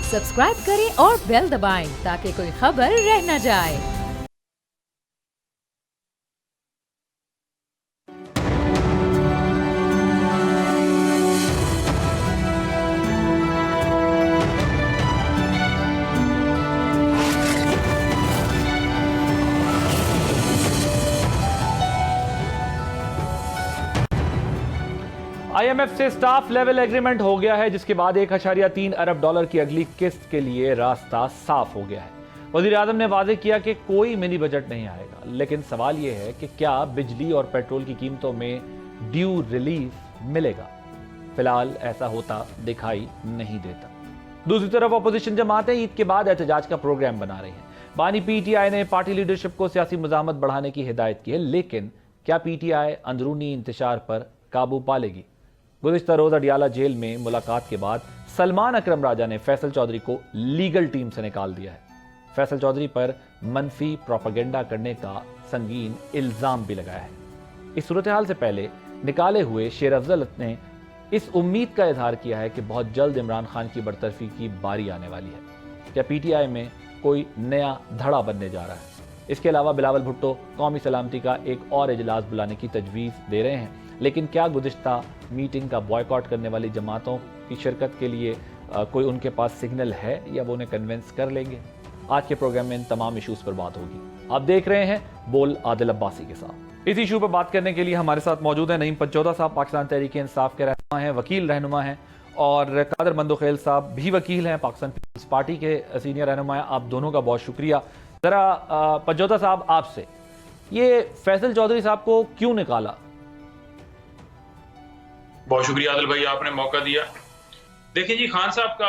Subscribe करें और bell दबाएं ताकि कोई खबर रह न जाए। आईएमएफ से स्टाफ लेवल एग्रीमेंट हो गया है, जिसके बाद 1.3 अरब डॉलर की अगली किस्त के लिए रास्ता साफ हो गया है। वजीर आजम ने वाजे किया कि कोई मिनी बजट नहीं आएगा, लेकिन सवाल यह है कि क्या बिजली और पेट्रोल की कीमतों में ड्यू रिलीफ मिलेगा। फिलहाल ऐसा होता दिखाई नहीं देता। दूसरी तरफ अपोजिशन जमातें ईद के बाद एहतजाज का प्रोग्राम बना रही हैं। बानी पीटीआई ने पार्टी लीडरशिप को सियासी मुजामत बढ़ाने की हिदायत की है, लेकिन क्या पीटीआई अंदरूनी इंतशार पर काबू पा लेगी। गुज़िश्ता रोज अडियाला जेल में मुलाकात के बाद सलमान अकरम राजा ने फैसल चौधरी को लीगल टीम से निकाल दिया है। फैसल चौधरी पर मनफी प्रोपेगेंडा करने का संगीन इल्जाम भी लगाया है। इस सूरत हाल से पहले निकाले हुए शेर अफजल ने इस उम्मीद का इजहार किया है कि बहुत जल्द इमरान खान की बरतरफी की बारी आने वाली है। क्या पीटीआई में कोई नया धड़ा बनने जा रहा है। इसके अलावा बिलावल भुट्टो कौमी सलामती का एक और इजलास बुलाने की तजवीज़ दे रहे हैं, लेकिन क्या गुज़िश्ता मीटिंग का बॉयकॉट करने वाली जमातों की शिरकत के लिए कोई उनके पास सिग्नल है या वो उन्हें कन्विंस कर लेंगे। आज के प्रोग्राम में इन तमाम इशूज़ पर बात होगी। आप देख रहे हैं बोल आदिल अब्बासी के साथ। इस इशू पर बात करने के लिए हमारे साथ मौजूद है नईम पंचौदा साहब, पाकिस्तान तहरीक इंसाफ के रहनुमा हैं, वकील रहनुमा हैं, और कादर मंदोखेल साहब भी वकील हैं, पाकिस्तान पीपल्स पार्टी के सीनियर रहनुमा हैं। आप दोनों का बहुत शुक्रिया। ज़रा पंचौदा साहब आपसे, ये फैसल चौधरी साहब को क्यों निकाला? बहुत शुक्रिया आदिल भाई, आपने मौका दिया। देखिए जी, खान साहब का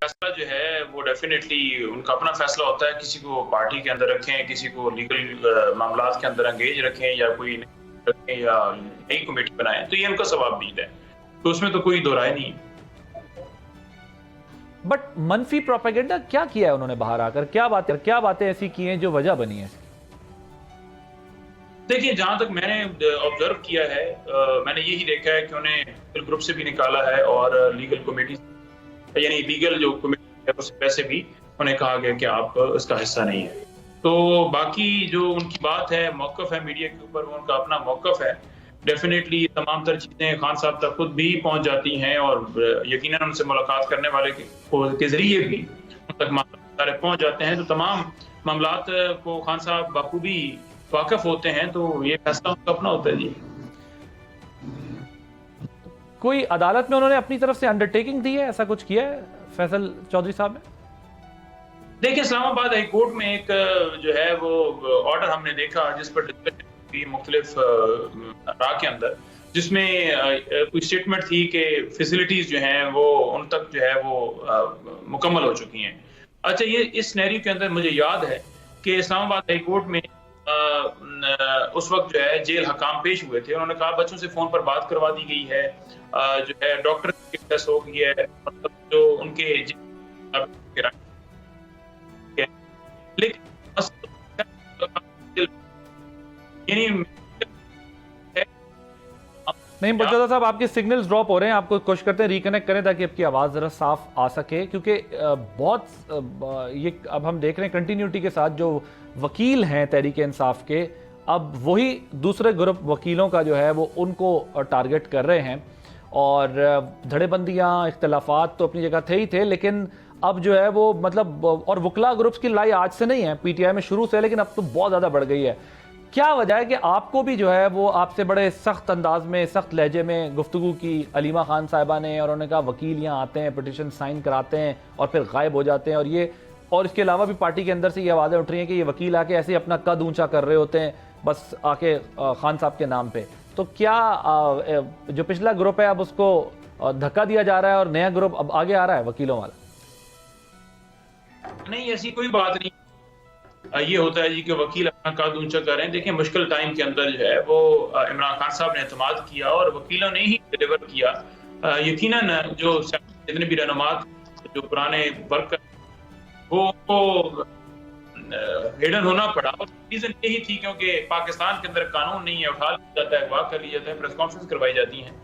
फैसला जो है वो डेफिनेटली उनका अपना फैसला होता है। किसी को पार्टी के अंदर रखें, किसी को लीगल मामला के अंदर एंगेज रखें, या कोई रखें या नई कमेटी बनाएं, तो ये उनका सवाब है, तो उसमें तो कोई दो राय नहीं। बट मनफी प्रोपेगेंडा क्या किया है उन्होंने बाहर आकर? क्या बातें ऐसी की हैं जो वजह बनी है? देखिए, जहां तक मैंने ऑब्जर्व किया है, मैंने यही देखा है कि उन्हें ग्रुप से भी निकाला है और लीगल कमेटी यानी लीगल जो कमेटी है उससे पैसे भी उन्हें कहा गया कि आप इसका हिस्सा नहीं है। तो बाकी जो उनकी बात है, मौकफ है मीडिया के ऊपर, वो उनका अपना मौकफ है। डेफिनेटली तमाम तर चीजें खान साहब तक खुद भी पहुंच जाती हैं और यकीनन उनसे मुलाकात करने वाले के जरिए भी उन तक मामला पहुंच जाते हैं। तो तमाम मामलात को खान साहब बखूबी वाकिफ होते हैं, तो ये फैसला उनका अपना होता है जी। कोई अदालत में उन्होंने अपनी तरफ से अंडरटेकिंग दी है, ऐसा कुछ किया है फैसल चौधरी साहब ने? देखिए, इस्लामाबाद हाई कोर्ट में एक जो है वो ऑर्डर हमने देखा जिस पर डिस्कशन मुख्तलिफ रा के अंदर, जिसमें कुछ स्टेटमेंट थी कि फैसिलिटीज जो हैं वो उन तक जो है वो मुकम्मल हो चुकी हैं। अच्छा, ये इस सिनेरियो के अंदर मुझे याद है कि इस्लामाबाद हाई कोर्ट में उस वक्त जो है जेल हकाम पेश हुए थे। उन्होंने कहा बच्चों से फोन पर बात करवा दी गई है, जो है डॉक्टर की टेस्ट हो गई है, मतलब जो उनके लेकिन नहीं पंचौदा साहब, आपके सिग्नल्स ड्रॉप हो रहे हैं, आपको कोशिश करते हैं रिकनेक्ट करें ताकि आपकी आवाज़ ज़रा साफ आ सके, क्योंकि ये अब हम देख रहे हैं कंटिन्यूटी के साथ जो वकील हैं तहरीक इंसाफ के, अब वही दूसरे ग्रुप वकीलों का जो है वो उनको टारगेट कर रहे हैं। और धड़ेबंदियाँ, इख्तलाफात तो अपनी जगह थे ही थे, लेकिन अब जो है वो मतलब, और वकला ग्रुप्स की लड़ाई आज से नहीं है, पीटीआई में शुरू से, लेकिन अब तो बहुत ज़्यादा बढ़ गई है। क्या वजह है कि आपको भी जो है वो आपसे बड़े सख्त अंदाज में, सख्त लहजे में गुफ्तगू की अलीमा खान साहिबा ने, और उन्होंने कहा वकील यहाँ आते हैं, पिटिशन साइन कराते हैं और फिर गायब हो जाते हैं, और इसके अलावा भी पार्टी के अंदर से ये आवाज़ें उठ रही हैं कि ये वकील आके ऐसे अपना कद ऊंचा कर रहे होते हैं बस आके खान साहब के नाम पे। तो क्या जो पिछला ग्रुप है अब उसको धक्का दिया जा रहा है और नया ग्रुप अब आगे आ रहा है वकीलों वाला? नहीं, ऐसी कोई बात नहीं। ये होता है जी कि वकील अपना कद ऊंचा कर रहे हैं। देखिए, मुश्किल टाइम के अंदर जो है वो इमरान खान साहब ने एतमाद किया और वकीलों ने ही डिलीवर किया। यकीनन जो जितने भी रहनुमात जो पुराने वर्कर वो हिडन होना पड़ा, और रीजन यही थी क्योंकि पाकिस्तान के अंदर कानून नहीं है, उठा लिया जाता है, अगवा कर लिया जाता है, प्रेस कॉन्फ्रेंस करवाई जाती हैं।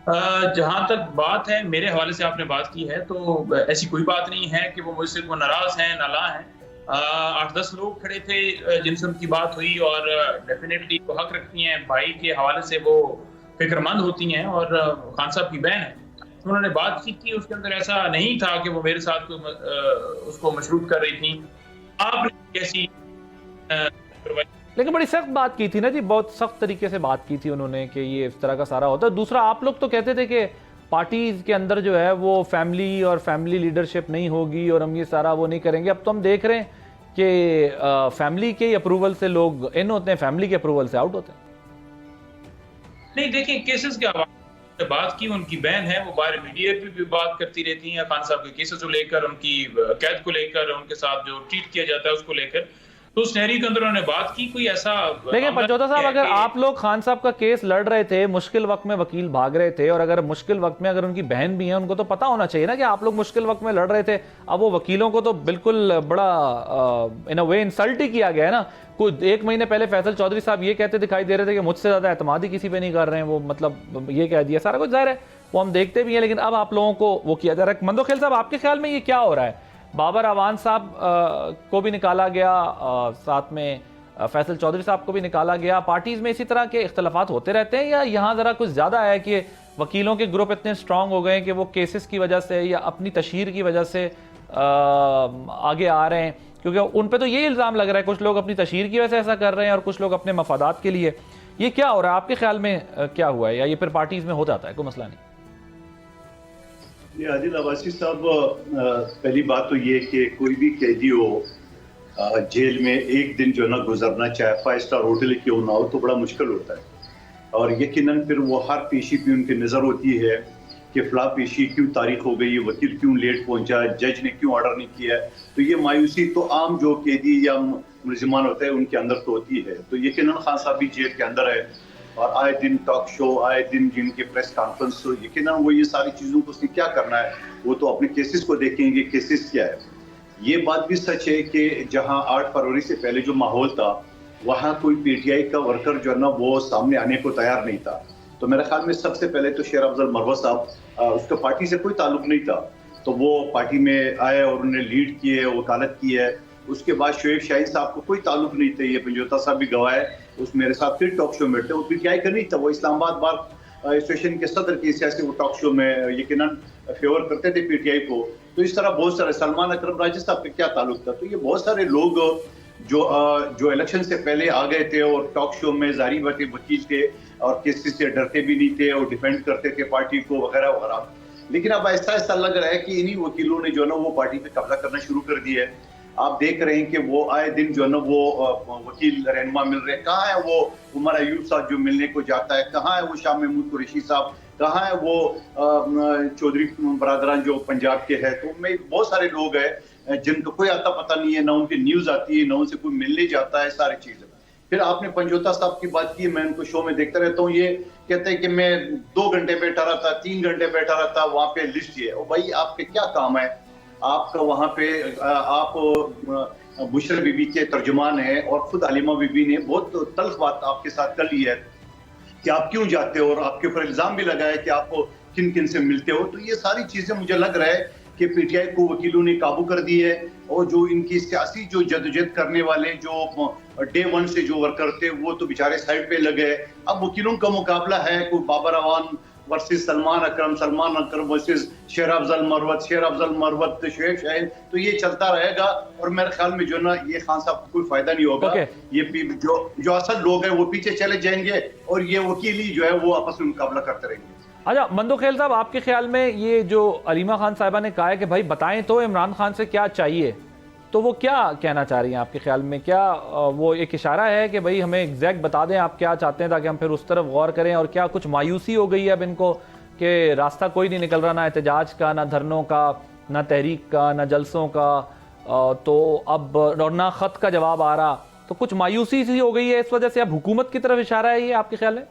जहाँ तक बात है, मेरे हवाले से आपने बात की है, तो ऐसी कोई बात नहीं है कि वो मुझसे वो नाराज़ हैं, नालां हैं। 8-10 लोग खड़े थे जिनसे उनकी बात हुई और डेफ़िनेटली वो हक रखती हैं, भाई के हवाले से वो फ़िक्रमंद होती हैं और खान साहब की बहन हैं। तो उन्होंने बातचीत की, उसके अंदर ऐसा नहीं था कि वो मेरे साथ कोई उसको मशरूत कर रही थीं। आपने कैसी करवाई? लेकिन बड़ी सख्त बात की थी ना जी, बहुत सख्त तरीके से बात की थी उन्होंने कि ये इस तरह का सारा होता है। दूसरा, आप लोग तो कहते थे कि पार्टी के अंदर जो है वो फैमिली और फैमिली लीडरशिप नहीं होगी और हम ये सारा वो नहीं करेंगे। अब तो हम देख रहे हैं कि फैमिली के अप्रूवल से लोग इन होते हैं, फैमिली के अप्रूवल से आउट होते हैं। नहीं, देखिए केसेस के हवाले से बात की, उनकी बहन है, वो बाहर मीडिया पे भी बात करती रहती हैं खान साहब के केसेस को लेकर, उनकी कैद को लेकर, उनके साथ जो ट्रीट किया जाता है उसको लेकर। तो उस नहरी के अंदर उन्होंने बात की, कोई ऐसा लेकिन पंचौता साहब, अगर आप लोग खान साहब का केस लड़ रहे थे, मुश्किल वक्त में वकील भाग रहे थे, और अगर मुश्किल वक्त में अगर उनकी बहन भी है, उनको तो पता होना चाहिए ना कि आप लोग मुश्किल वक्त में लड़ रहे थे। अब वो वकीलों को तो बिल्कुल बड़ा इन अ वे इंसल्ट ही किया गया है ना। कुछ 1 महीने पहले फैसल चौधरी साहब ये कहते दिखाई दे रहे थे कि मुझसे ज्यादा एतमाद ही किसी पे नहीं कर रहे हैं, वो मतलब ये कह दिया। सारा कुछ जाहिर है वो हम देखते भी हैं, लेकिन अब आप लोगों को वो किया जा रहा है। मंदोखेल साहब, आपके ख्याल में ये क्या हो रहा है? बाबर अवान साहब को भी निकाला गया, साथ में फैसल चौधरी साहब को भी निकाला गया। पार्टीज में इसी तरह के इख्तलाफात होते रहते हैं, या यहाँ ज़रा कुछ ज़्यादा है कि वकीलों के ग्रुप इतने स्ट्रांग हो गए हैं कि वो केसेस की वजह से या अपनी तशहीर की वजह से आगे आ रहे हैं? क्योंकि उन पे तो ये इल्ज़ाम लग रहा है कुछ लोग अपनी तशहीर की वजह से ऐसा कर रहे हैं और कुछ लोग अपने मफादात के लिए। ये क्या हो रहा है आपके ख्याल में? क्या हुआ है, या ये फिर पार्टीज में हो जाता है, कोई मसला नहीं? आदिल अब्बासी साहब, पहली बात तो ये कि कोई भी कैदी हो जेल में एक दिन जो ना गुजरना, चाहे 5 स्टार होटल क्यों ना हो, तो बड़ा मुश्किल होता है। और यकीनन फिर वो हर पेशी पे उनकी नज़र होती है कि फला पेशी क्यों तारीख हो गई, वकील क्यों लेट पहुंचा, जज ने क्यों ऑर्डर नहीं किया। तो ये मायूसी तो आम जो कैदी या मुलजिमान होता है उनके अंदर तो होती है। तो यकीनन खान साहब भी जेल के अंदर है और आए दिन टॉक शो, आए दिन जिनके प्रेस कॉन्फ्रेंस, तो यकीनन वो ये सारी चीज़ों को उसने क्या करना है, वो तो अपने केसेस को देखेंगे, केसेस क्या है। ये बात भी सच है कि जहां 8 फरवरी से पहले जो माहौल था, वहां कोई पीटीआई का वर्कर जो है ना वो सामने आने को तैयार नहीं था। तो मेरे ख्याल में सबसे पहले तो शेर अफजल मरवत साहब, उसका पार्टी से कोई ताल्लुक नहीं था, तो वो पार्टी में आए और उन्होंने लीड की है, वकालत की है। उसके बाद शोएब शाहीन साहब को कोई ताल्लुक नहीं था, ये पंजोता साहब भी गवाह है, उस मेरे साथ फिर टॉक शो में थे, वो पीटीआई का नहीं था, वो इस्लामाबाद बार एसोसिएशन के सदर की सियासी वो टॉक शो में यकीनन फेवर करते थे पीटीआई को। तो इस तरह बहुत सारे, सलमान अकरम राजी साहब का क्या ताल्लुक था। तो ये बहुत सारे लोग जो इलेक्शन से पहले आ गए थे और टॉक शो में जारी बातें वकील थे और किसी से डरते भी नहीं थे और डिफेंड करते थे पार्टी को वगैरह वगैरह। लेकिन अब ऐसा ऐसा लग रहा है कि इन्हीं वकीलों ने जो है ना वो पार्टी पे कब्जा करना शुरू कर दिया है। आप देख रहे हैं कि वो आए दिन जो है ना वो वकील रहनुमा मिल रहे हैं। कहाँ है वो उमर अयूब साहब जो मिलने को जाता है, कहाँ है वो शाह महमूद कुरैशी साहब, कहाँ है वो चौधरी बरादरान जो पंजाब के हैं। तो में बहुत सारे लोग हैं जिनको कोई आता पता नहीं है, ना उनकी न्यूज आती है, ना उनसे कोई मिलने जाता है, सारी चीजें। फिर आपने पंजोता साहब की बात की, मैं उनको शो में देखता रहता हूँ, ये कहते हैं कि मैं 2 घंटे बैठा रहा था, 3 घंटे बैठा रहा था, वहां पे लिस्ट ये है। भाई आपके क्या काम है? आपका वहां पे आप बुशरा बीबी के तर्जुमान है और खुद हलीमा बीबी ने बहुत तल्ख बात आपके साथ कर ली है कि आप क्यों जाते हो, और आपके ऊपर इल्जाम भी लगा है कि आप किन किन से मिलते हो। तो ये सारी चीजें मुझे लग रहा है कि पीटीआई को वकीलों ने काबू कर दी है, और जो इनकी सियासी जो जदोजहद करने वाले जो डे 1 से जो वर्कर थे वो तो बेचारे साइड पे लगे। अब वकीलों का मुकाबला है, कोई बाबर अवान वर्सेस सलमान अकरम वर्सेस शेर अफजल मरवत शोएब शाहीन। तो ये चलता रहेगा और मेरे ख्याल में जो ना ये खान साहब को कोई फायदा नहीं होगा। ये जो असल लोग हैं वो पीछे चले जाएंगे और ये वकील ही जो है वो आपस में मुकाबला करते रहेंगे। अच्छा मंदोखेल साहब, आपके ख्याल में ये जो अलीमा खान साहिबा ने कहा है कि भाई बताएं तो इमरान खान से क्या चाहिए, तो वो क्या कहना चाह रही हैं आपके ख्याल में? क्या वो एक इशारा है कि भाई हमें एग्जैक्ट बता दें आप क्या चाहते हैं ताकि हम फिर उस तरफ गौर करें? और क्या कुछ मायूसी हो गई है अब इनको कि रास्ता कोई नहीं निकल रहा, ना एहतजाज का, ना धरनों का, ना तहरीक का, ना जलसों का, तो अब और ना ख़त का जवाब आ रहा, तो कुछ मायूसी सी हो गई है इस वजह से? अब हुकूमत की तरफ इशारा है ये आपके ख्याल है?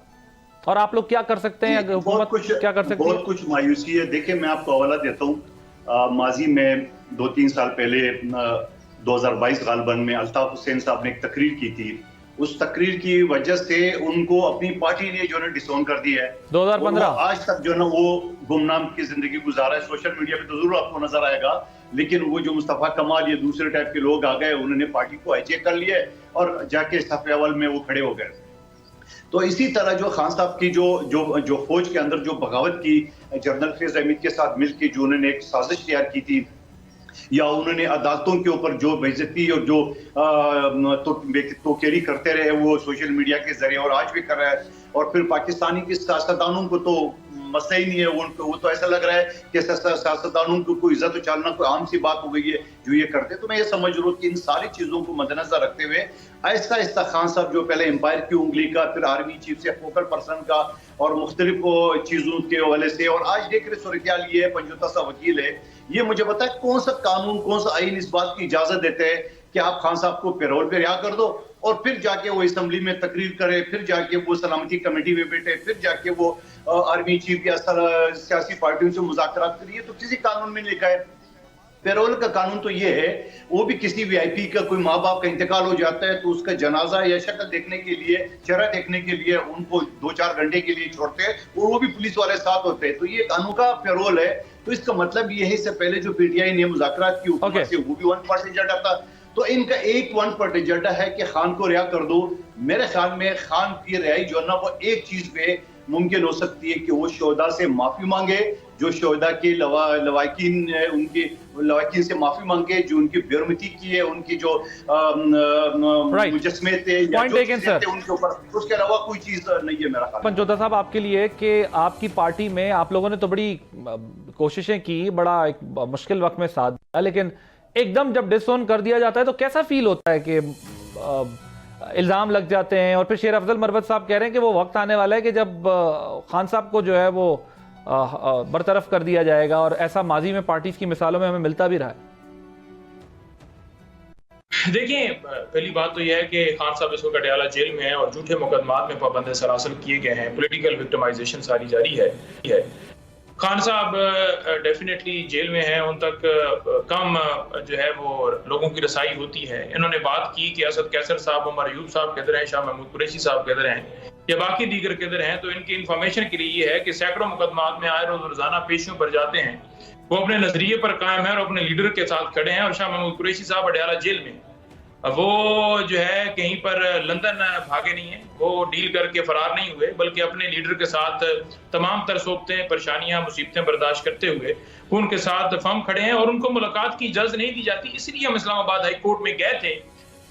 और आप लोग क्या कर सकते हैं, हुकूमत क्या कर सकती है? बहुत कुछ मायूसी है। देखिए मैं आपको हवाला देता हूँ, माजी में 2-3 साल पहले 2022 गालबन में अल्ताफ हुसैन साहब ने एक तकरीर की थी उस तकरीर की वजह से उनको अपनी पार्टी ने जो है डिसोन कर दिया है। 2015 आज तक जो है ना वो गुमनाम की जिंदगी गुजारा है। सोशल मीडिया पे तो जरूर आपको नजर आएगा, लेकिन वो जो मुस्तफा कमाल ये दूसरे टाइप के लोग आ गए, उन्होंने पार्टी को हाईजैक कर लिया और जाके सफ़े अव्वल में वो खड़े हो गए। तो इसी तरह जो खान साहब की जो फौज के अंदर जो बगावत की जनरल फैज अहमद के साथ मिलकर जो उन्होंने एक साजिश तैयार की थी, या उन्होंने अदालतों के ऊपर जो बेइज्जती और जो तोकेरी करते रहे वो सोशल मीडिया के जरिए, और आज भी कर रहा है। और फिर पाकिस्तानी की सियासतदानों को तो मसला ही नहीं है, वो तो ऐसा लग रहा है कि सियासतदानों को कोई इज्जत उछालना कोई आम सी बात हो गई है जो ये करते। तो मैं ये समझ रहा हूँ कि इन सारी चीजों को मद्देनजर रखते हुए आहिस्ता आहिस्ता खान साहब जो पहले एम्पायर की उंगली का, फिर आर्मी चीफ से फोकल पर्सन का, और मुख्तलिफ चीजों के हवाले से, और आज देख रहे सूरत ये है, पंजोता सा वकील है, ये मुझे बताए कौन सा कानून, कौन सा आइन इस बात की इजाजत देते हैं कि आप खान साहब को पैरोल पे रिहा कर दो और फिर जाके वो असेंबली में तकरीर करे, फिर जाके वो सलामती कमेटी में बैठे, फिर जाके वो आर्मी चीफ या सियासी पार्टियों से मुज़ाकरात करिए। तो किसी कानून में लिखा है। पैरोल का कानून तो ये है, वो भी किसी वीआईपी का कोई माँ बाप का इंतकाल हो जाता है तो उसका जनाजा या शक्ल देखने के लिए, चेहरा देखने के लिए उनको 2-4 घंटे के लिए छोड़ते हैं, और वो भी पुलिस वाले साथ होते हैं। तो ये एक अनोखा पैरोल है। तो इसका मतलब ये है, इससे पहले जो पीटीआई ने मुज़ाकरात की हुकूमत से, वो भी 1 पार्टी एजेंडा था। तो इनका एक 1 पार्टी एजेंडा है कि खान को रिहा कर दो। मेरे ख्याल में खान की रिहाई जो है ना वो एक चीज पे मुमकिन हो सकती है कि वो शोहदा से माफी मांगे, जो शोहदा के लवाकिन है उनके लवाकिन से माफी मांगे, जो उनकी बेरुमती की है, उनकी जो मुजस्मे थे या जो थे उनके ऊपर, उसके अलावा कोई चीज नहीं है मेरा ख्याल। पंचोता साहब, आपके लिए कि आपकी पार्टी में आप लोगों ने तो बड़ी कोशिशें की, बड़ा एक मुश्किल वक्त में साथ दिया, लेकिन एकदम जब डिसोन कर दिया जाता है तो कैसा फील होता है कि इल्ज़ाम लग जाते हैं, और फिर शेर अफजल मरवत साहब कह रहे हैं कि वो वक्त आने वाला है कि जब खान साहब को जो है वो बरतरफ कर दिया जाएगा, और ऐसा माजी में पार्टीज की मिसालों में हमें मिलता भी रहा है। देखिए, पहली बात तो यह है कि खान साहब इस वक्त अडयाला जेल में हैं और झूठे मुकदमात में पाबंद सरासर किए गए हैं, पॉलिटिकल विक्टिमाइजेशन सारी जारी है। खान साहब डेफिनेटली जेल में हैं, उन तक कम जो है वो लोगों की रसाई होती है। इन्होंने बात की कि असद कैसर साहब, उमर अयूब साहब किधर हैं, शाह महमूद कुरैशी साहब किधर हैं, या बाकी दीगर किधर हैं। तो इनकी इन्फॉर्मेशन के लिए ये है कि सैकड़ों मुकदमात में आए रोज रोजाना पेशियों पर जाते हैं, वो अपने नजरिए पर कायम है और अपने लीडर के साथ खड़े हैं। और शाह महमूद कुरैशी साहब अडयाला जेल में, वो जो है कहीं पर लंदन भागे नहीं है, वो डील करके फरार नहीं हुए, बल्कि अपने लीडर के साथ तमाम तरसोबतें, परेशानियां, मुसीबतें बर्दाश्त करते हुए वो उनके साथ फर्म खड़े हैं, और उनको मुलाकात की इजाजत नहीं दी जाती। इसलिए हम इस्लामाबाद हाई कोर्ट में गए थे।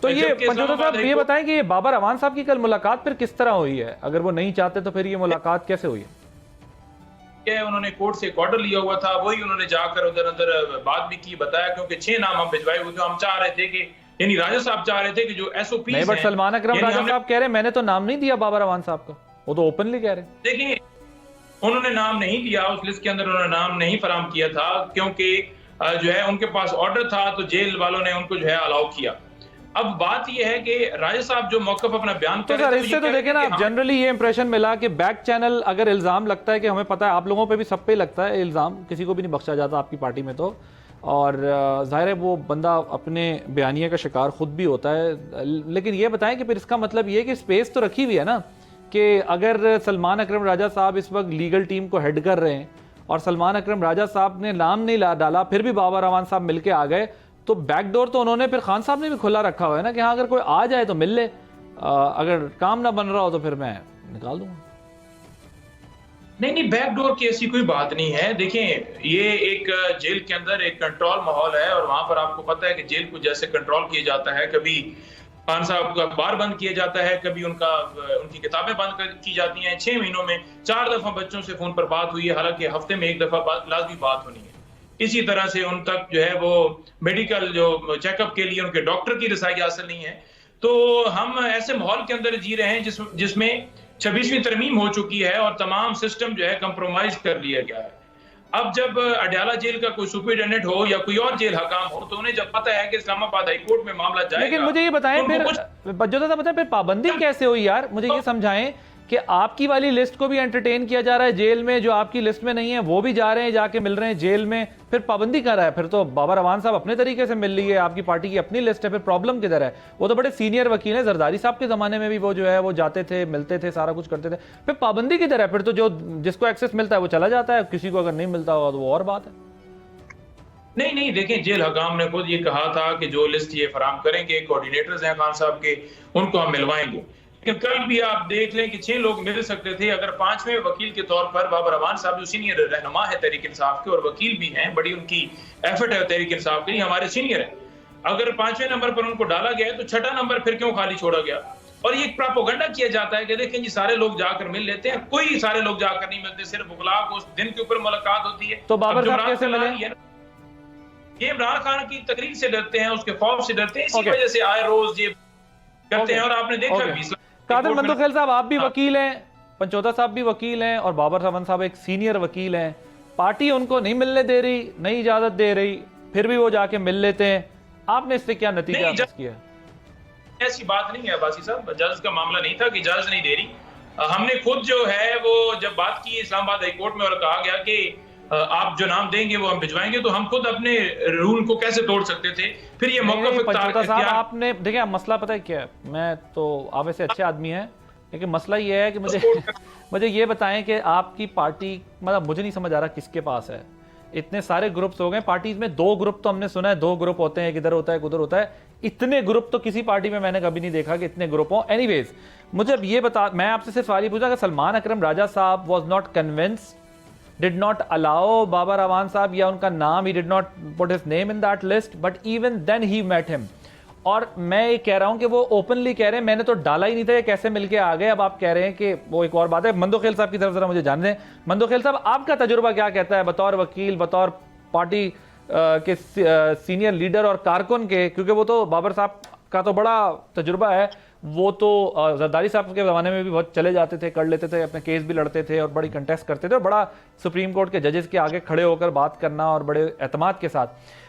तो ये पंचोता साहब ये बताएं कि ये बाबर अवान साहब की कल मुलाकात फिर किस तरह हुई है? अगर वो नहीं चाहते तो फिर ये मुलाकात कैसे हुई है? उन्होंने कोर्ट से एक ऑर्डर लिया हुआ था, वही उन्होंने जाकर उधर अंदर बात भी की, बताया, क्योंकि 6 नाम हम भिजवाए हुए थे। हम चाह रहे थे कि, यानी राजा साहब चाह रहे थे कि जो एसओपी नहीं, बट सलमान अकरम राजा साहब कह रहे हैं मैंने तो नाम नहीं दिया बाबर अवान साहब का, वो तो ओपनली कह रहे हैं। देखिए, उन्होंने नाम नहीं दिया, उस लिस्ट के अंदर उन्होंने नाम नहीं फराम किया था, क्योंकि जो है उनके पास ऑर्डर था, तो जेल वालों ने उनको जो है अलाउ किया। अब बात यह है कि राजा साहब जो मौकफ अपना बयान कर रहे थे, इससे तो देखें ना, जनरली ये इंप्रेशन मिला कि बैक चैनल अगर इल्जाम लगता है, कि हमें पता है आप लोगों पे भी, सब पे लगता है इल्जाम, किसी को भी नहीं बख्शा जाता आपकी पार्टी में तो, और जाहिर है वो बंदा अपने बयानिए का शिकार खुद भी होता है। लेकिन ये बताएं कि फिर इसका मतलब ये कि स्पेस तो रखी हुई है ना, कि अगर सलमान अकरम राजा साहब इस वक्त लीगल टीम को हेड कर रहे हैं और सलमान अकरम राजा साहब ने नाम नहीं डाला, फिर भी बाबर अवान साहब मिलके आ गए, तो बैकडोर तो उन्होंने फिर खान साहब ने भी खुला रखा हुआ है ना, कि हाँ अगर कोई आ जाए तो मिल ले, अगर काम ना बन रहा हो तो फिर मैं निकाल दूंगा। नहीं, बैकडोर की ऐसी कोई बात नहीं है। देखें, ये एक जेल के अंदर एक कंट्रोल माहौल है, और वहां पर आपको पता है कि जेल को जैसे कंट्रोल किया जाता है, कभी खान साहब का अखबार बंद किया जाता है, कभी उनकी किताबें बंद की जाती हैं। 6 महीनों में 4 दफा बच्चों से फोन पर बात हुई है, हालांकि हफ्ते में 1 दफा लाजमी बात होनी है। इसी तरह से उन तक जो है वो मेडिकल जो चेकअप के लिए उनके डॉक्टर की रसाई हासिल नहीं है। तो हम ऐसे माहौल के अंदर जी रहे हैं जिसमें 26वीं तरमीम हो चुकी है और तमाम सिस्टम जो है कंप्रोमाइज कर लिया गया है। अब जब अडयाला जेल का कोई सुपरिटेंडेंट हो या कोई और जेल हकाम हो, तो उन्हें जब पता है कि इस्लामाबाद हाई कोर्ट में मामला जाएगा। लेकिन मुझे ये बताएं फिर, फिर पाबंदी कैसे हुई यार? मुझे ये समझाएं कि आपकी वाली लिस्ट को भी एंटरटेन किया जा रहा है जेल में, जो आपकी लिस्ट में नहीं है वो भी जा रहे हैं, जाके मिल रहे हैं जेल में, फिर पाबंदी कर रहा है। फिर तो बाबर अवान साहब अपने तरीके से मिल रही है, आपकी पार्टी की अपनी लिस्ट है, फिर प्रॉब्लम किधर है? वो तो बड़े सीनियर वकील हैं, जरदारी साहब के जमाने में भी वो जो है वो जाते थे, मिलते थे, सारा कुछ करते थे, फिर पाबंदी किधर है? फिर तो जो जिसको एक्सेस मिलता है वो चला जाता है, किसी को अगर नहीं मिलता होगा तो वो और बात है। नहीं देखें, जेल हकाम ने खुद ये कहा था कि जो लिस्ट ये फराम करेंगे, कोऑर्डिनेटर्स हैं खान साहब के, उनको हम मिलवाएंगे। लेकिन कल भी आप देख लें कि 6 लोग मिल सकते थे। अगर 5वें वकील के तौर पर बाबर अवान साहब जो सीनियर रहनुमा है तहरीक इंसाफ के और वकील भी हैं, बड़ी उनकी एफर्ट है तहरीक इंसाफ के लिए, हमारे सीनियर है, अगर 5वें नंबर पर उनको डाला गया तो 6ठा नंबर फिर क्यों खाली छोड़ा गया? और ये प्रोपेगेंडा किया जाता है कि देखें जी सारे लोग जाकर मिल लेते हैं, कोई सारे लोग जाकर नहीं मिलते, सिर्फ वकला को उस दिन के ऊपर मुलाकात होती है। तो बाबर साहब कैसे मिले? ये इमरान खान की तकरीर से डरते हैं, उसके खौफ से डरते हैं, इसी वजह से आए रोज ये करते हैं। और आपने देखा कादिर मंदोखेल साहब आप भी वकील हैं, पंचोता साहब भी वकील हैं और बाबर अवान साहब एक सीनियर वकील हैं, पार्टी उनको नहीं मिलने दे रही, नहीं इजाजत दे रही, फिर भी वो जाके मिल लेते हैं, आपने इससे क्या नतीजा किया? ऐसी बात नहीं है बासी साहब, जज का मामला नहीं था कि जज नहीं दे रही। हमने खुद जो है वो जब बात की इस्लामाबाद हाई कोर्ट में और कहा गया कि आप जो नाम देंगे वो हम भिजवाएंगे, तो हम खुद अपने रूल को कैसे तोड़ सकते थे? फिर ये मौका आपने देखिए, मसला पता है क्या है, मैं तो आप वैसे अच्छे आदमी हैं, लेकिन मसला ये है कि मुझे ये बताएं कि आपकी पार्टी, मतलब मुझे नहीं समझ आ रहा किसके पास है, इतने सारे ग्रुप्स हो गए पार्टीज में, 2 ग्रुप तो हमने सुना है, 2 ग्रुप होते हैं, एक इधर होता है एक उधर होता है, इतने ग्रुप तो किसी पार्टी में मैंने कभी नहीं देखा कि इतने ग्रुप हो। एनीवेज, मुझे अब ये बता, मैं आपसे सिर्फ सवाल ही पूछा कि Salman Akram Raja sahab was not convinced, did not allow Babar Awan sahab या उनका नाम, he did not put his name in that list, but even then he met him। और मैं ये कह रहा हूं कि वो ओपनली कह रहे हैं मैंने तो डाला ही नहीं था, ये कैसे मिलके आ गए? अब आप कह रहे हैं कि वो एक और बात है। मंदोखेल साहब की तरफ जरा मुझे जान दें। मंदोखेल साहब, आपका तजुर्बा क्या कहता है बतौर वकील, बतौर पार्टी के सीनियर लीडर और कारकुन के, क्योंकि वो तो बाबर साहब का तो बड़ा तजुर्बा है, वो तो जरदारी साहब के ज़माने में भी बहुत चले जाते थे, कर लेते थे, अपने केस भी लड़ते थे और बड़ी कंटेस्ट करते थे, और बड़ा सुप्रीम कोर्ट के जजेस के आगे खड़े होकर बात करना और बड़े एतमाद के साथ।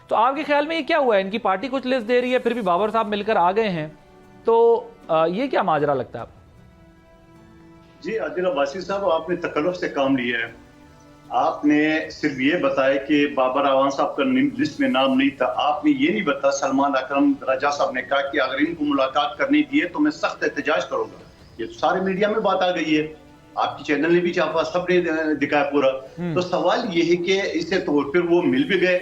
तो आपके ख्याल में ये क्या हुआ है? इनकी पार्टी कुछ लिस्ट दे रही है, फिर भी बाबर साहब मिलकर आ गए हैं, तो ये क्या माजरा लगता है आपको? जी आदिल अब्बासी साहब, आपने तकल्लुफ से काम लिया है। आपने सिर्फ ये बताया कि बाबर अवान साहब का लिस्ट में नाम नहीं था, आपने ये नहीं बताया सलमान अकरम राजा साहब ने कहा कि अगर इनको मुलाकात करनी दी है तो मैं सख्त एहतजाज करूंगा। ये तो सारे मीडिया में बात आ गई है, आपकी चैनल ने भी छापा, सबने दिखाया पूरा। तो सवाल ये है कि इससे तो फिर वो मिल भी गए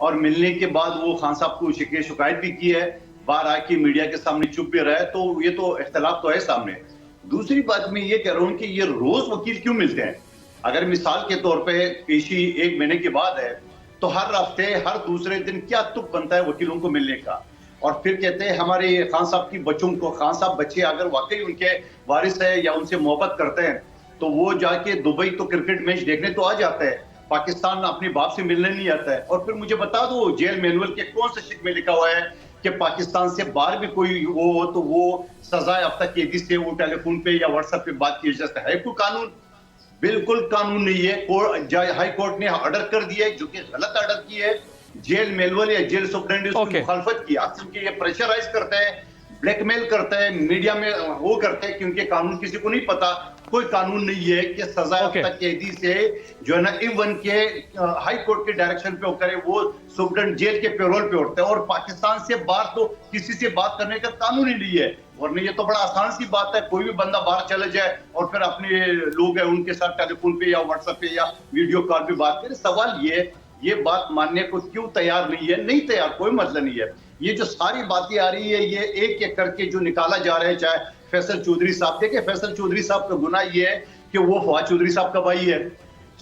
और मिलने के बाद वो खान साहब को शिकायत भी की है, बाहर आके मीडिया के सामने चुप भी रहा है, तो ये तो इख्तलाफ तो है सामने। दूसरी बात मैं ये कह रहा हूँ कि ये रोज वकील क्यों मिलते हैं? अगर मिसाल के तौर पे पेशी 1 महीने के बाद है तो हर हफ्ते हर दूसरे दिन क्या तुक बनता है वकीलों को मिलने का? और फिर कहते हैं हमारे खान साहब की बच्चों को, खान साहब बच्चे अगर वाकई उनके वारिस है या उनसे मोहब्बत करते हैं तो वो जाके दुबई तो क्रिकेट मैच देखने तो आ जाता है, पाकिस्तान अपने बाप से मिलने नहीं आता है। और फिर मुझे बता दो जेल मैनुअल के कौन से शिक में लिखा हुआ है कि पाकिस्तान से बाहर भी कोई वो हो तो वो सजा याफ्ता कैदी से वो टेलीफोन पे या व्हाट्सएप पे बात की जा सकता है? कोई कानून? बिल्कुल कानून नहीं है। हाई कोर्ट ने ऑर्डर कर दिया है, जो कि गलत ऑर्डर की है। जेल मैनुअल या जेल सुप्रिटेंडेंट उसकी मुखालफत की, क्योंकि ये प्रेशराइज करता है, ब्लैकमेल करता है, मीडिया में वो करते हैं, क्योंकि कानून किसी को नहीं पता। कोई कानून नहीं है कि सजा याफ्ता कैदी से जो है ना इवन के हाई कोर्ट के डायरेक्शन पे करे, वो सुप्रिटेंडेंट जेल के पेरोल पे उठते हैं। और पाकिस्तान से बाहर तो किसी से बात करने का कानून ही नहीं है। वरना ये तो बड़ा आसान सी बात है, कोई भी बंदा बाहर चले जाए और फिर अपने लोग हैं उनके साथ टेलीफोन पे या व्हाट्सएप पे या वीडियो कॉल पे बात करे। सवाल ये बात मानने को क्यों तैयार नहीं है? नहीं तैयार, कोई मतलब नहीं है। ये जो सारी बातें आ रही है ये एक एक करके जो निकाला जा रहा है, चाहे फैसल चौधरी साहब, देखिए फैसल चौधरी साहब का गुनाह ये है कि वो फवाद चौधरी साहब का भाई है,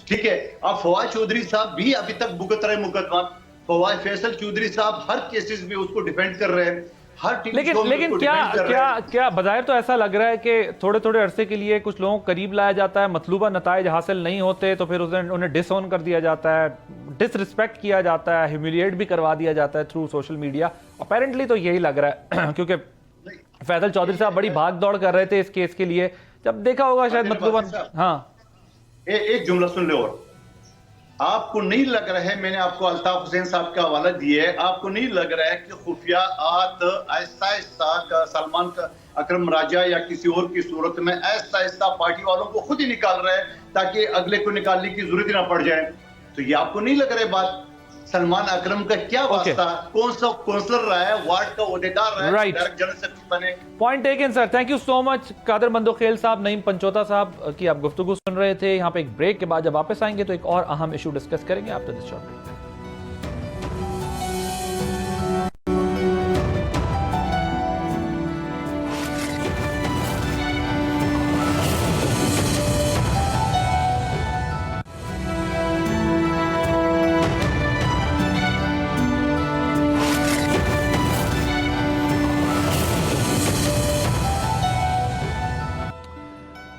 ठीक है। अब फवाद चौधरी साहब भी अभी तक भुगत रहे मुकदमा। फैसल चौधरी साहब हर केसेस में उसको डिफेंड कर रहे हैं, लेकिन क्या बजाय तो ऐसा लग रहा है कि थोड़े थोड़े अरसे के लिए कुछ लोगों को करीब लाया जाता है, मतलूबा नताइज हासिल नहीं होते तो फिर उन्हें डिसऑन कर दिया जाता है, डिसरिस्पेक्ट किया जाता है, ह्यूमिलिएट भी करवा दिया जाता है थ्रू सोशल मीडिया। अपेरेंटली तो यही लग रहा है क्योंकि फैसल चौधरी साहब बड़ी भाग दौड़ कर रहे थे इस केस के लिए, जब देखा होगा शायद मतलूबा। हाँ, एक जुमला सुन ले, और आपको नहीं लग रहा है, मैंने आपको अल्ताफ हुसैन साहब का हवाला दिया है, आपको नहीं लग रहा है कि खुफिया आहिस्ता आहिस्ता सलमान का अकरम राजा या किसी और की सूरत में ऐसा ऐसा पार्टी वालों को खुद ही निकाल रहे हैं ताकि अगले को निकालने की जरूरत ही ना पड़ जाए। तो ये आपको नहीं लग रही बात? सलमान अकरम का क्या वास्ता? कौन सा काउंसलर रहा है, वार्ड का ओहदेदार रहा है, डायरेक्ट जनरल सेक्रेटरी बने। Point taken sir, thank you so much. Qadir Mandokhel sahab, Naeem Panchota साहब की आप गुफ्तगू सुन रहे थे। यहाँ पे एक ब्रेक के बाद जब वापस आएंगे तो एक और अहम इशू डिस्कस करेंगे after this short break.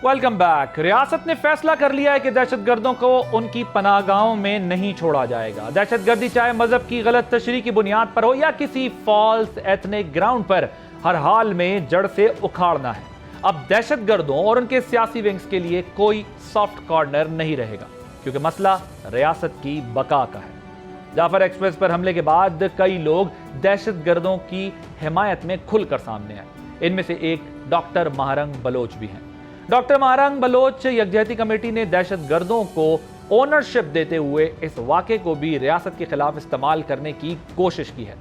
Welcome back. रियासत ने फैसला कर लिया है कि दहशतगर्दों को उनकी पनाहगाहों में नहीं छोड़ा जाएगा। दहशतगर्दी चाहे मजहब की गलत तशरीह की बुनियाद पर हो या किसी फॉल्स एथनिक ग्राउंड पर, हर हाल में जड़ से उखाड़ना है। अब दहशतगर्दों और उनके सियासी विंग्स के लिए कोई सॉफ्ट कॉर्नर नहीं रहेगा, क्योंकि मसला रियासत की बका का है। जाफर एक्सप्रेस पर हमले के बाद कई लोग दहशतगर्दों की हिमायत में खुलकर सामने आए। इनमें से एक डॉक्टर महारंग बलोच भी हैं। डॉक्टर महारंग बलोच यकजहती कमेटी ने दहशतगर्दों को ओनरशिप देते हुए इस वाक़े को भी रियासत के खिलाफ इस्तेमाल करने की कोशिश की है।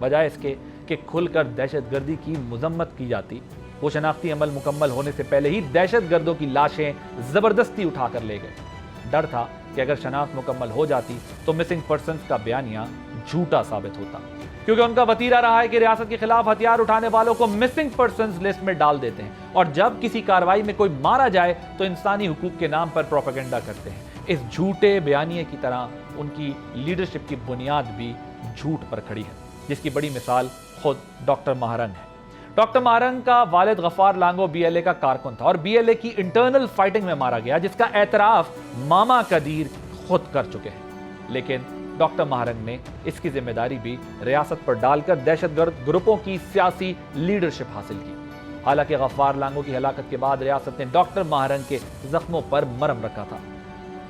बजाय इसके कि खुलकर दहशतगर्दी की मजम्मत की जाती, वो शनाख्ती अमल मुकम्मल होने से पहले ही दहशतगर्दों की लाशें जबरदस्ती उठाकर ले गए। डर था कि अगर शनाख्त मुकम्मल हो जाती तो मिसिंग पर्सन्स का बयानिया झूठा साबित होता, क्योंकि उनका वतीरा रहा है कि रियासत के खिलाफ हथियार उठाने वालों को मिसिंग पर्सन्स लिस्ट में डाल देते हैं, और जब किसी कार्रवाई में कोई मारा जाए तो इंसानी हुकूक के नाम पर प्रोपेगेंडा करते हैं। इस झूठे बयानिए की तरह उनकी लीडरशिप की बुनियाद भी झूठ पर खड़ी है, जिसकी बड़ी मिसाल खुद डॉक्टर महारंग है। डॉक्टर महारंग का वालिद गफ्फार लांगो बीएलए का कारकुन था और बीएलए की इंटरनल फाइटिंग में मारा गया, जिसका एतराफ मामा कदीर खुद कर चुके हैं। लेकिन डॉक्टर महारंग ने इसकी जिम्मेदारी भी रियासत पर डालकर दहशतगर्द ग्रुपों की सियासी लीडरशिप हासिल की। हालांकि गफ्फार लांगो की हलाकत के बाद रियासत ने डॉक्टर महारंग के जख्मों पर मरहम रखा था।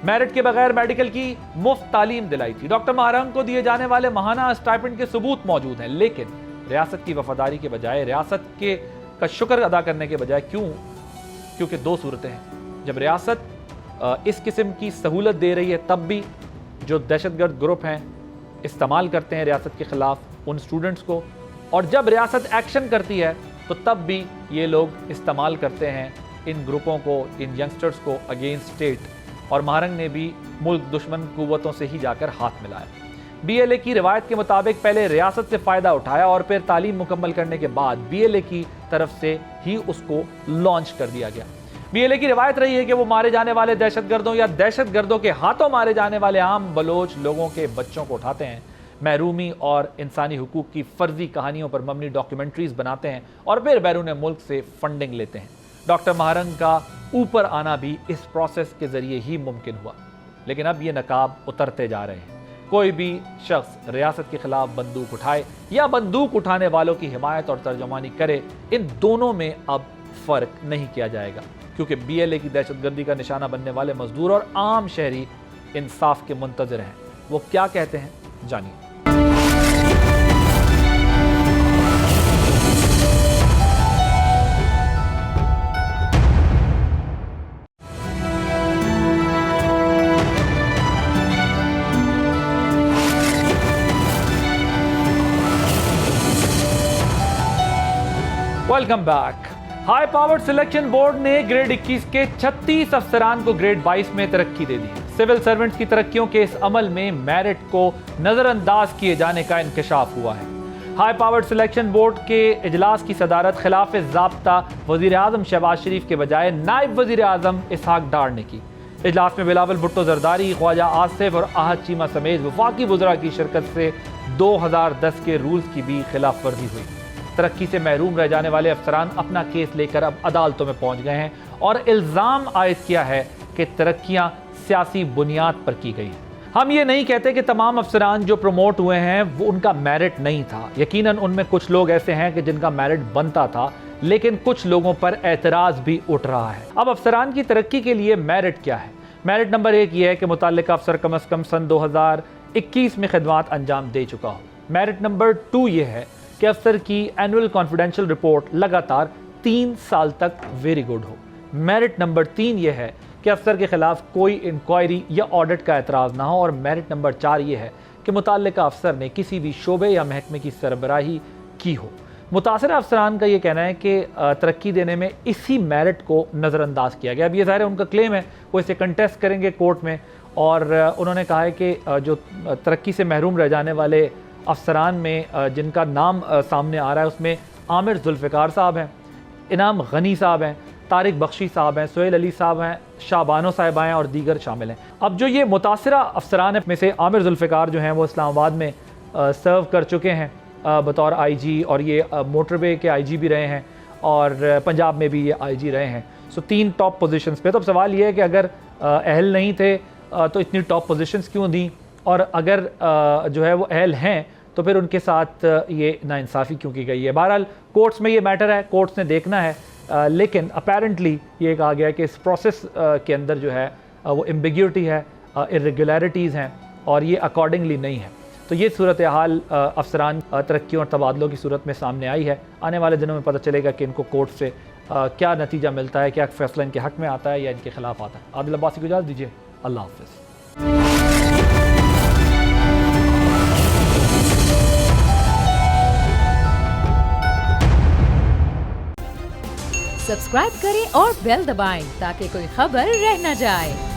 मेरिट के बगैर मेडिकल की मुफ्त तालीम दिलाई थी। डॉक्टर महारंग को दिए जाने वाले माहाना स्टाइपेंड के सबूत मौजूद हैं, लेकिन रियासत की वफादारी के बजाय, रियासत के का शुक्र अदा करने के बजाय, क्योंकि दो सूरतें हैं। जब रियासत इस किस्म की सहूलत दे रही है, तब भी जो दहशतगर्द ग्रुप हैं इस्तेमाल करते हैं रियासत के खिलाफ उन स्टूडेंट्स को, और जब रियासत एक्शन करती है तो तब भी ये लोग इस्तेमाल करते हैं इन ग्रुपों को, इन यंगस्टर्स को अगेंस्ट स्टेट। और महारंग ने भी मुल्क दुश्मन कुव्वतों से ही जाकर हाथ मिलाया। बीएलए की रिवायत के मुताबिक पहले रियासत से फ़ायदा उठाया और फिर तालीम मुकम्मल करने के बाद बीएलए की तरफ से ही उसको लॉन्च कर दिया गया। बीएलए की रिवायत रही है कि वो मारे जाने वाले दहशतगर्दों या दहशतगर्दों के हाथों मारे जाने वाले आम बलोच लोगों के बच्चों को उठाते हैं, महरूमी और इंसानी हुकूक की फर्जी कहानियों पर मबनी डॉक्यूमेंट्रीज बनाते हैं और फिर बैरून मुल्क से फंडिंग लेते हैं। डॉक्टर महारंग का ऊपर आना भी इस प्रोसेस के जरिए ही मुमकिन हुआ, लेकिन अब ये नकाब उतरते जा रहे हैं। कोई भी शख्स रियासत के खिलाफ बंदूक उठाए या बंदूक उठाने वालों की हिमायत और तर्जुमानी करे, इन दोनों में अब फर्क नहीं किया जाएगा, क्योंकि बीएलए की दहशतगर्दी का निशाना बनने वाले मजदूर और आम शहरी इंसाफ के मुंतजर हैं। वो क्या कहते हैं, जानिए। Welcome back. High powered selection board ने ग्रेड 21 के 36 अफसरान को ग्रेड 22 में तरक्की दे दी है। सिविल सर्वेंट्स की तरक्कियों के इस अमल में मेरिट को नजरअंदाज किए जाने का इंकशाफ हुआ है। हाई पावर्ड सिलेक्शन बोर्ड के इजलास की सदारत खिलाफ ज़ाब्ता वज़ीर आज़म शहबाज शरीफ के बजाय नायब वज़ीर आज़म इसहाक डार ने की। इजलास में बिलावल भुट्टो जरदारी, ख्वाजा आसिफ और आहद चीमा समेत वफाकी वज़रा की शिरकत से 2010 के रूल्स की भी खिलाफ वर्जी हुई। तरक्की से महरूम रह जाने वाले अफसरान अपना केस लेकर अब अदालतों में पहुंच गए हैं और इल्ज़ाम आयद किया है कि तरक्कियां सियासी बुनियाद पर की गई हैं। हम ये नहीं कहते कि तमाम अफसरान जो प्रमोट हुए हैं वो उनका मेरिट नहीं था। यकीनन उनमें कुछ लोग ऐसे हैं कि जिनका मेरिट बनता था, लेकिन कुछ लोगों पर एतराज़ भी उठ रहा है। अब अफसरान की तरक्की के लिए मेरिट क्या है? मेरिट नंबर 1 ये है कि मुतल्लिका अफसर कम अज़ कम सन 2021 में खिदमात अंजाम दे चुका हो। मेरिट नंबर 2 ये है कि अफसर की एनुअल कॉन्फिडेंशियल रिपोर्ट लगातार 3 साल तक वेरी गुड हो। मेरिट नंबर 3 ये है कि अफसर के खिलाफ कोई इंक्वायरी या ऑडिट का एतराज़ ना हो। और मेरिट नंबर 4 ये है कि मुतल्लिका अफसर ने किसी भी शोबे या महकमे की सरबराही की हो। मुतासरा अफसरान का ये कहना है कि तरक्की देने में इसी मेरिट को नज़रअंदाज किया गया। अब ये ज़ाहिर है उनका क्लेम है, वो इसे कंटेस्ट करेंगे कोर्ट में। और उन्होंने कहा है कि जो तरक्की से महरूम रह जाने वाले अफसरान में जिनका नाम सामने आ रहा है उसमें आमिर जुल्फ़िकार साहब हैं, इनाम गनी साहब हैं, तारिक बख्शी साहब हैं, सोहेल अली साहब हैं, शाबानो साहिबा हैं और दीगर शामिल हैं। अब जो ये मुतासरा अफसरान में से आमिर जुल्फ़िकार जो हैं वो इस्लामाबाद में सर्व कर चुके हैं बतौर आईजी, और ये मोटरवे के आईजी भी रहे हैं और पंजाब में भी ये आईजी रहे हैं। सो 3 टॉप पोजीशंस पे। तो अब सवाल ये है कि अगर अहल नहीं थे तो इतनी टॉप पोजीशंस क्यों दी, और अगर जो है वो अहल हैं तो फिर उनके साथ ये नाइंसाफ़ी क्यों की गई है। बहरहाल कोर्ट्स में ये मैटर है, कोर्ट्स ने देखना है। लेकिन अपेरेंटली ये कहा गया है कि इस प्रोसेस के अंदर जो है वो एम्बिग्यूटी है, इर्रेगुलरिटीज़ हैं और ये अकॉर्डिंगली नहीं है। तो ये सूरत हाल अफसरान तरक्की और तबादलों की सूरत में सामने आई है। आने वाले दिनों में पता चलेगा कि इनको कोर्ट से क्या नतीजा मिलता है, क्या फैसला इनके हक़ में आता है या इनके खिलाफ आता है। आदिल अब्बासी को इजाज़त दीजिए। अल्लाह हाफ़िज़। सब्सक्राइब करें और बेल दबाएं ताकि कोई खबर रह न जाए।